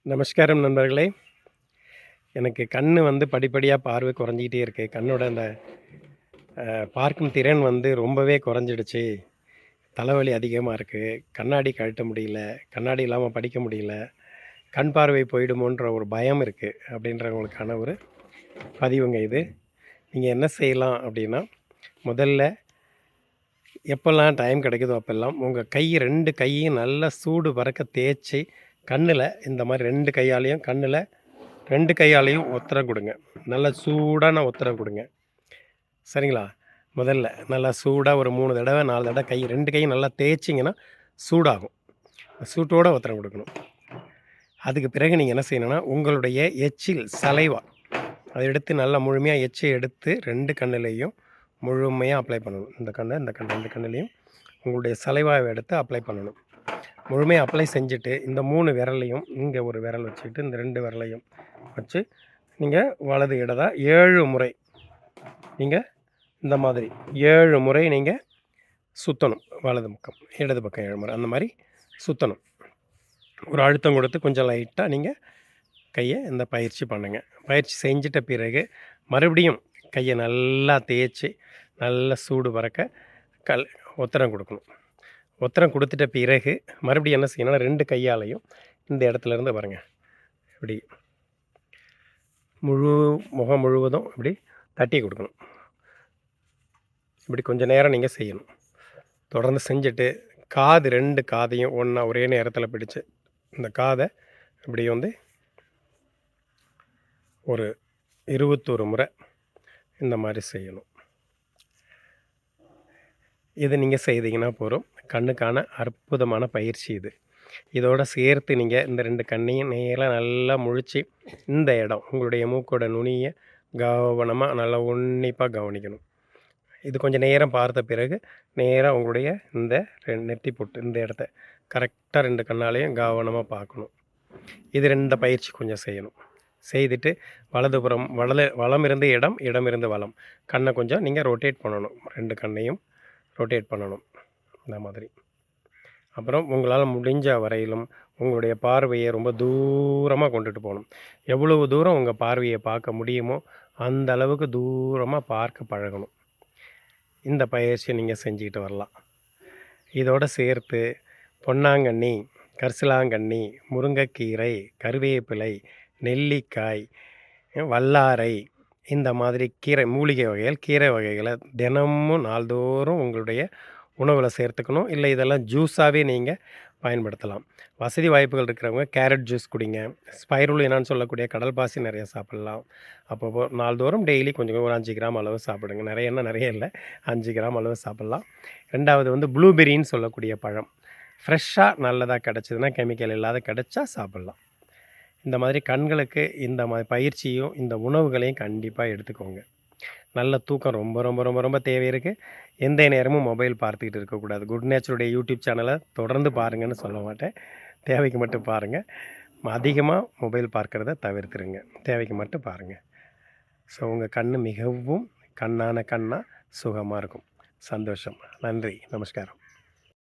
நமஸ்காரம் நண்பர்களே. எனக்கு கண்ணு படிப்படியா பார்வை குறைஞ்சிக்கிட்டே இருக்கு. கண்ணோட அந்த பார்க்கும் திறன் ரொம்பவே குறைஞ்சிடுச்சு. தலைவலி அதிகமா இருக்கு. கண்ணாடி கழட்ட முடியல. கண்ணாடி இல்லாம படிக்க முடியல. கண் பார்வை போயிடுமோன்ற ஒரு பயம் இருக்கு. அப்படின்றவங்களுக்கான ஒரு பதிவுங்க இது. நீங்க என்ன செய்யலாம் அப்படின்னா, முதல்ல எப்போல்லாம் டைம் கிடைக்குதோ அப்போல்லாம் உங்க 2 கையும் நல்லா சூடு பறக்க தேய்ச்சு, கண்ணுல இந்த மாரி 2 கையாலயும் கண்ணுல 2 கையாலயும் ஒத்தடம் குடுங்க. நல்லா சூடான ஒத்தடம் குடுங்க. சரிங்களா? முதல்ல நல்லா சூடா ஒரு 3 தடவ, 4 தடவ 2 கையும் நல்லா தேய்ச்சிங்கன்னா சூடாகும். சூட்டோட ஒத்தடம் குடுக்கணும். அதுக்கு பிறகு நீங்க என்ன செய்யணும்னா, உங்களுடைய எச்சில் சலைவா அத எடுத்து நல்லா முழுமையா எச்ச எடுத்து 2 கண்ணுலயும் முழுமையா அப்ளை பண்ணணும். இந்த கண்ணு, இந்த கண்ணு 2 கண்ணுலயும் உங்களுடைய சலைவாவ எடுத்து அப்ளை பண்ணணும். முழுமையா அப்ளை செஞ்சுட்டு, இந்த 3 விரலையும் இங்க ஒரு விரல் வச்சுக்கிட்டு, இந்த 2 விரலையும் வச்சு நீங்க வலது இடதா 7 முறை நீங்க இந்த மாதிரி 7 முறை நீங்க சுத்தணும். வலது பக்கம், இடது பக்கம் 7 முறை அந்த மாரி சுத்தணும். ஒரு அழுத்தம் கொடுத்து கொஞ்சம் லைட்டா நீங்க கைய இந்த பயிற்சி பண்ணுங்க. பயிற்சி செஞ்சிட்ட பிறகு மறுபடியும் கைய நல்லா தேய்ச்சு, நல்லா சூடு பறக்க ஒத்தடம் குடுக்கணும். ஒத்தடம் குடுத்துட்ட பிறகு மறுபடியும் என்ன செய்யணும்னா, 2 கையாலயும் இந்த இடத்துல இருந்து பாருங்க, இப்படி முகம் முழுவதும் இப்படி தட்டி குடுக்கணும். இப்படி கொஞ்சம் நேரம் நீங்க செய்யணும். தொடர்ந்து செஞ்சுட்டு, காது 2 காதையும் ஒண்ணா ஒரே நேரத்தில பிடிச்சு, இந்த காத இப்படி ஒரு 21 முறை இந்த மாரி செய்யணும். இது நீங்க செய்தீங்கன்னா போதும். கண்ணுக்கான அற்புதமான பயிற்சி இது. இதோட சேர்த்து நீங்க இந்த 2 கண்ணையும் நேரா நல்லா முழிச்சு, இந்த இடம் உங்களுடைய மூக்கோட நுனிய கவனமா நல்லா உன்னிப்பா கவனிக்கணும். இது கொஞ்சம் நேரம் பார்த்த பிறகு, நேரா உங்களுடைய இந்த நெத்தி பொட்டு இந்த இடத்த கரெக்ட்டா 2 கண்ணாலயும் கவனமா பார்க்கணும். இது 2 பயிற்சி கொஞ்சம் செய்யணும். செய்துட்டு வலதுபுறம் வலமிருந்து இடம், இடமிருந்து வலம். கண்ண கொஞ்சம் நீங்க ரொட்டேட் பண்ணணும். 2 கண்ணையும் ரொட்டேட் பண்ணணும். இந்த மாதிரி. அப்புறம் உங்களால முடிஞ்ச வரையிலும் உங்களுடைய பார்வைய ரொம்ப தூரமா கொண்டுட்டு போணும். எவ்வளவு தூரம் உங்க பார்வைய பார்க்க முடியுமோ, அந்த அளவுக்கு தூரமா பார்க்க பழகணும். இந்த பயிற்சியை நீங்க செஞ்சுக்கிட்டு வரலாம். இதோட சேர்த்து பொன்னாங்கண்ணி, கரிசலாங்கண்ணி, முருங்கைக்கீரை, கருவேப்பிலை, நெல்லிக்காய், வல்லாரை இந்த மாதிரி மூலிகை வகைகள், கீரை வகைகள தினமும் நாள்தோறும் உங்களுடைய உணவுல சேர்த்துக்கணும். இல்ல இதெல்லாம் ஜூஸாவே நீங்க பயன்படுத்தலாம். வசதி வாய்ப்புகள் இருக்கிறவங்க கேரட் ஜூஸ் குடிங்க. ஸ்பைருலினான்னு சொல்லக்கூடிய கடல் பாசி நெறைய சாப்பிடலாம். அப்பப்போ நாள்தோறும் டெய்லி கொஞ்சம் ஒரு 5 கிராம் அளவு சாப்பிடுங்க. நிறைய இல்ல. 5 கிராம் அளவு சாப்பிடலாம். 2வது ப்ளூபெர்ரின்னு சொல்லக்கூடிய பழம். ஃப்ரெஷ்ஷா நல்லதா கிடைச்சதுன்னா, கெமிக்கல் இல்லாத கிடைச்சா சாப்பிடலாம். இந்த மாதிரி கண்களுக்கு இந்த பயிற்சியும், இந்த உணவுகளையும் கண்டிப்பா எடுத்துக்கோங்க. நல்ல தூக்கம் ரொம்ப ரொம்ப ரொம்ப ரொம்ப தேவை இருக்கு. எந்த நேரமும் மொபைல் பார்த்துக்கிட்டு இருக்கக்கூடாது. குட் நேச்சருடைய யூடியூப் சேனலை தொடர்ந்து பாருங்கன்னு சொல்ல மாட்டேன். தேவைக்கு மட்டும் பாருங்க. அதிகமாக மொபைல் பார்க்குறத தவிர்த்துருங்க. தேவைக்கு மட்டும் பாருங்க. ஸோ உங்கள் கண்ணு மிகவும் கண்ணான கண்ணா சுகமாக இருக்கும். சந்தோஷம். நன்றி. நமஸ்காரம்.